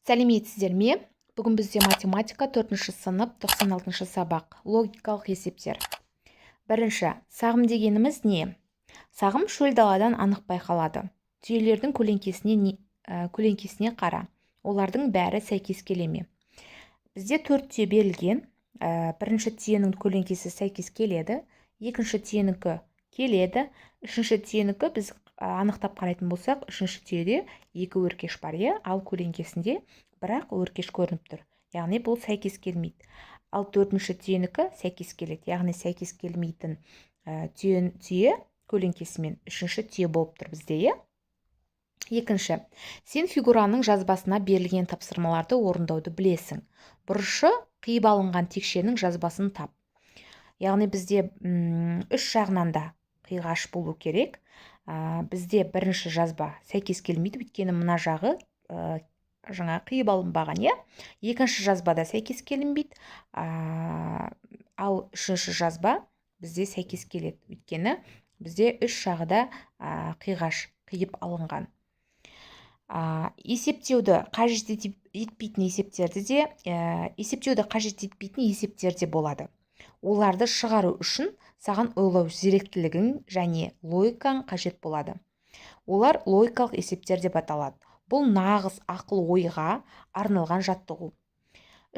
Сәлеметсіздер ме? Бүгін бізде математика 4-ші сынып 96-шы сабақ. Логикалық есептер. Бірінші, сағым дегеніміз не? Сағым шөл даладан анық байқалады. Түйелердің көлеңкесіне қара. Олардың бәрі сәйкес келе ме? Бізде 4 түйе берілген. Бірінші түйенің көлеңкесі сәйкес келеді. Екінші түйенікі келеді. Үшінші түйенікі біз анықтап қарайтын болсақ, үшінші түйеде 2 өркеш бар, ал көлеңкесінде бірақ өркеш көрініп тұр. Яғни бұл сәйкес келмейді. Ал төртінші түйенікі сәйкес келеді. Яғни сәйкес келмейтін түйе көлеңкесімен үшінші түйе болып тұр бізде. Екінші, сен фигураның жазбасына берілген тапсырмаларды орындауды білесің. Бұрышы қиып алынған текшенің жазбасын тап. Яғни бізде үш жағынан да қиғаш болу керек. Бізде бірінші жазба сәйкес келмейді, өйткені мына жағы жаңа қиып алынбаған, екінші жазбада сәйкес келмейді, ал үшінші жазба бізде сәйкес келеді, өйткені бізде үш жағы да қиып алынған. Есептеуді қажет етпейтін есептер де болады. Оларды шығару үшін саған ойлау зеректілігің және логикаң қажет болады. Олар логикалық есептер деп аталады. Бұл нағыз ақыл ойға арналған жаттығу.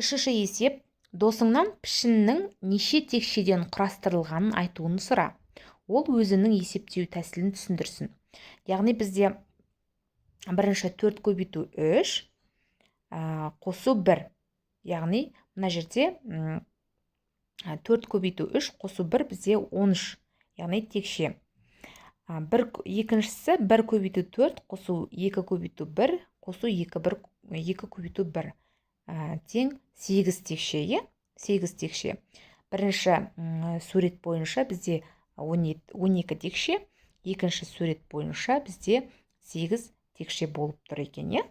Үшінші есеп, досыңнан пішіннің неше текшеден құрастырылғанын айтуын сұра. Ол өзінің есептеу тәсілін түсіндірсін. Яғни бізде бірінші 4 көбейту 3 қосу 1. Яғни мына жерде 4 көбейту 3 қосу 1 бізде 13, яғни текше. Екіншісі 1 көбейту 4 қосу 2 көбейту 1 қосу 2 көбейту 1 тең 8 текше. 8 текше. Бірінші сурет бойынша бізде 12 текше, екінші сурет бойынша бізде 8 текше болып тұр екен.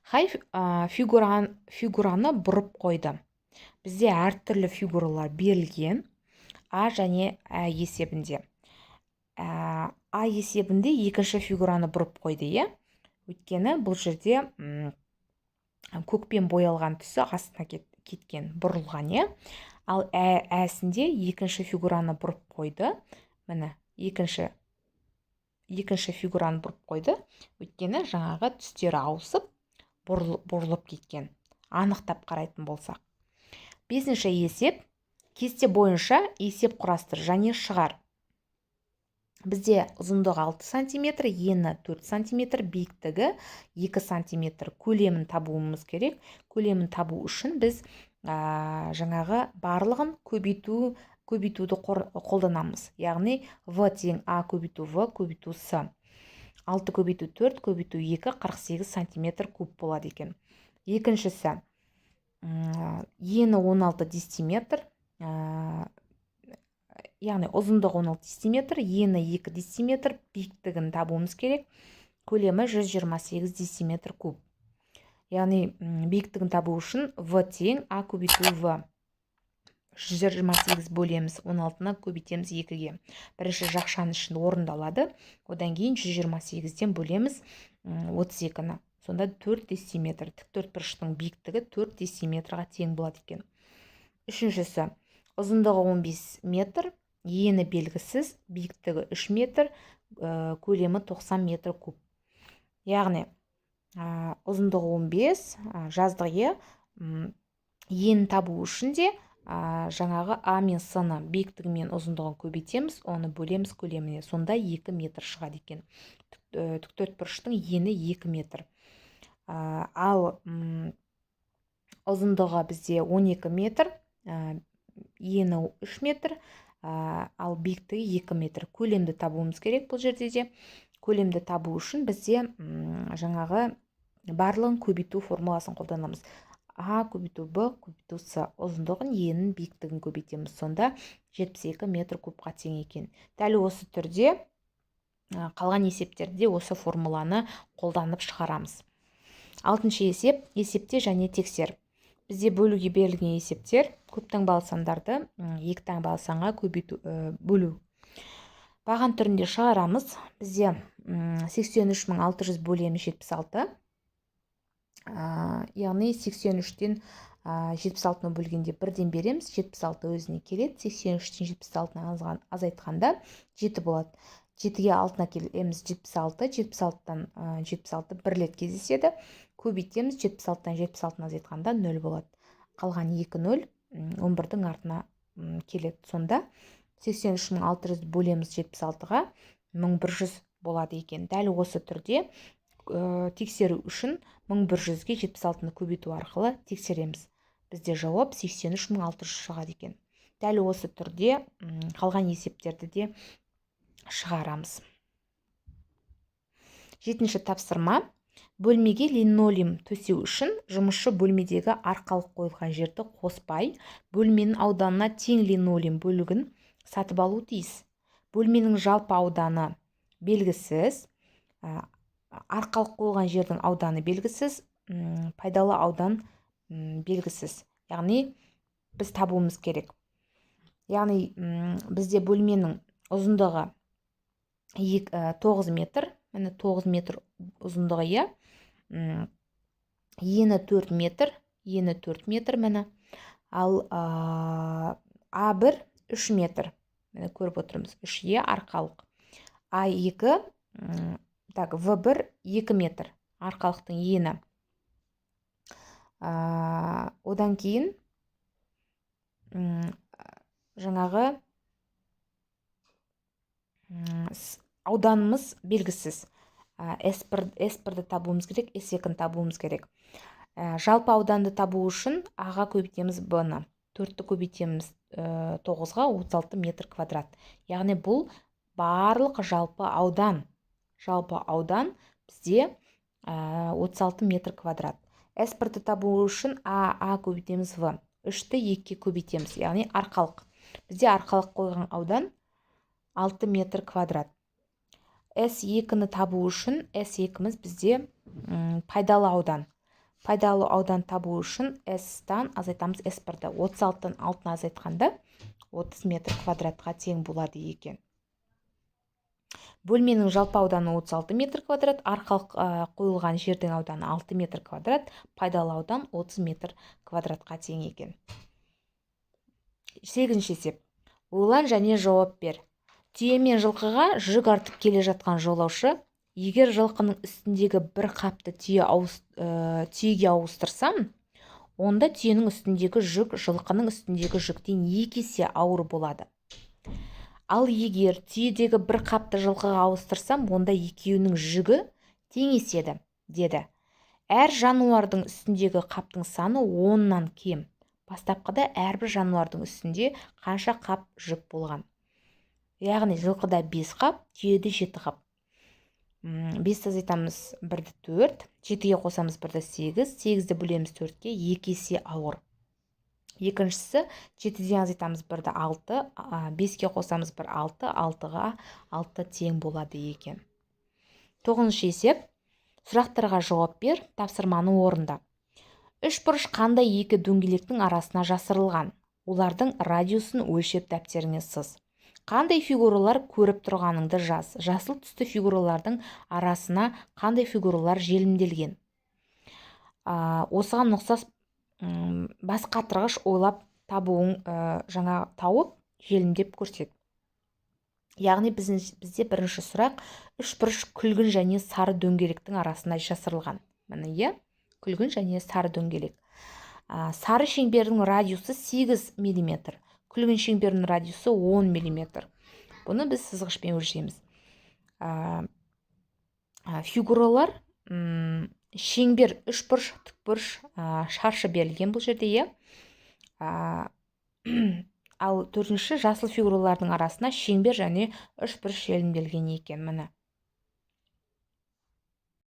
Хай фигураны бұрып қойды. Бізде әртүрлі фигуралар берілген А және Ә есебінде. А есебінде екінші фигураны бұрып қойды, өйткені бұл жерде көкпен боялған түсі астына кеткен, бұрылған, ал Әсінде екінші фигураны бұрып қойды. Міне, екінші фигураны бұрып қойды, өйткені жаңағы түстері ауысып, бұрылып кеткен. Анықтап қарайтын болсақ. Бесінші есеп, кесте бойынша есеп құрастыр және шығар. Бізде ұзындығы 6 см, ені 4 см, биіктігі 2 см. Көлемін табуымыз керек. Көлемін табу үшін біз жаңағы барлығын көбейтуді қолданамыз. Яғни В тең А көбейту В көбейту С. 6 көбейту 4 көбейту 2 48 см куб болады екен. Екіншісі, ені 16 дециметр, яғни ұзындығы 16 дециметр, ені 2 дециметр, биіктігін табуымыз керек. Көлемі 128 дециметр куб. Яғни биіктігін табу үшін В тең А көбейту В. 128 бөлеміз 16-ны көбейтеміз 2-ге. Бірінші жақшаны үшін орындалады. Одан кейін 128-ден бөлеміз 32-ні. Сонда 4 дециметр. Тіктөртбұрыштың биіктігі 4 дециметрға тең болады екен. Үшіншісі, ұзындығы 15 метр, ені белгісіз, биіктігі 3 метр, көлемі 90 метр куб. Яғни ұзындығы 15, жаздығы ені табу үшін де жаңағы А мен С-ны биіктігі мен ұзындығын көбейтеміз, оны бөлеміз көлеміне. Сонда 2 метр шығады екен. Тіктөртбұрыштың ені 2 метр. Ал ұзындығы бізде 12 метр, ені 3 метр, ал биіктігі 2 метр. Көлемді табуымыз керек бұл жерде де. Көлемді табу үшін бізде жаңағы барлығын көбейту формуласын қолданамыз. А көбейту Б көбейту С. Ұзындығын, енін, биіктігін көбейтеміз. Сонда 72 метр кубқа тең екен. Дәл осы түрде қалған есептерде осы формуланы қолданып шығарамыз. Алтыншы есеп, есепте және тексер. Бізде бөлуге берілген есептер, көп таңбалы сандарды 2 таңбалы санға бөлу. Баған түрінде шығарамыз. Бізде 83600 бөлеміз 76. яғни 83-тен 76-ны бөлгенде 1-ден береміз, 76 өзіне келеді. 83-тен 76-ны азайтқанда 7 болады. 7-ге 6-на келеміз 76, 76-тан 76 бірлет кездеседі. Көбейтеміз, 76-тан 76-ны азайтқанда 0 болады. Қалған 2-0 11-дің артына келеді. Сонда 83.600 бөлеміз 76-ға 1100 болады екен. Дәл осы түрде тексеру үшін 1100-ге 76-ны көбейту арқылы тексереміз. Бізде жауап 83.600 шығады екен. Дәл осы түрде қалған есептерді де шығарамыз. 7-ші тапсырма. Бөлмеге линолеум төсеу үшін жұмысшы бөлмедегі арқалық қойылған жерді қоспай, бөлменің ауданына тең линолеум бөлігін сатып алу тиіс. Бөлменің жалпы ауданы белгісіз, арқалық қойылған жердің ауданы белгісіз, пайдалы аудан белгісіз. Яғни біз табуымыз керек. Яғни бізде бөлменің ұзындығы 9 метр, 9 метр ұзындығы, ені 4 метр, ал А1 3 метр. Көріп отырмыз. 3 арқалық. А2 В1 2 метр. Арқалықтың ені. Одан кейін жаңағы ауданымыз белгісіз. S1-ді табуымыз керек, S2-ні табуымыз керек. Жалпы ауданды табу үшін А-ға көбейтеміз Б-ны. 4-ті көбейтеміз 9-ға 36 метр квадрат. Яғни бұл барлық жалпы аудан. Жалпы аудан бізде 36 метр квадрат. S1-ді табу үшін А көбейтеміз В. 3-ті 2-ге көбейтеміз. Яғни арқалық. Бізде арқалық қойған аудан 6 метр квадрат. S2-ні табу үшін S2-міз бізде пайдалы аудан. Пайдалы аудан табу үшін S-тан азайтамыз S1-ді. 36-тан 6-ны азайтқанда 30 метр квадратқа тең болады екен. Бөлменің жалпы ауданы 36 метр квадрат, арқалық қойылған жердің ауданы 6 метр квадрат, пайдалы аудан 30 метр квадратқа тең екен. 8-ші есеп. Ойлан және жауап бер. Түйе мен жылқыға жүк артып келе жатқан жолаушы, егер жылқының үстіндегі бір қапты түйеге ауыстырсам, онда түйенің үстіндегі жүк жылқының үстіндегі жүктен 2 есе ауыр болады. Ал егер түйедегі бір қапты жылқыға ауыстырсам, онда екеуінің жүгі теңеседі, деді. Әр жануардың үстіндегі қаптың саны 10-нан кем. Бастапқыда әрбір жануардың үстінде қанша қап жүк болған? Яғни жылқыда 5 қап, түйеде 7 қап. 5-ті азайтамыз 1-ді 4, 7-ге қосамыз 1-ді 8, 8-ді бөлеміз 4-ге 2 есе ауыр. Екіншісі 7-ден азайтамыз 1-ді 6, 5-ге қосамыз 1 6, 6-ға 6 тең болады екен. 9-шы есеп. Сұрақтарға жауап бер, тапсырманы орында. Үшбұрыш қандай екі дөңгелектің арасына жасырылған? Олардың радиусын өлшеп дәптеріңе сыз. Қандай фигуралар көріп тұрғаныңды жаз. Жасыл түсті фигуралардың арасына қандай фигуралар желімделген? Осыған ұқсас басқа қатырғыш ойлап табуың жаңа тауып желімдеп көрсет. Яғни бізде бірінші сұрақ үшбұрыш күлгін және сары дөңгелектің арасына жасырылған. Міне, күлгін және сары дөңгелек. Сары шеңбердің радиусы 8 мм. Күлгін шеңбердің радиусы 10 мм. Бұны біз сызғышпен өлшейміз. Фигуралар шеңбер, үшбұрыш, тікбұрыш, шаршы берілген бұл жерде. Ал төртінші жасыл фигуралардың арасына шеңбер және үшбұрыш желімделген екен. Міне.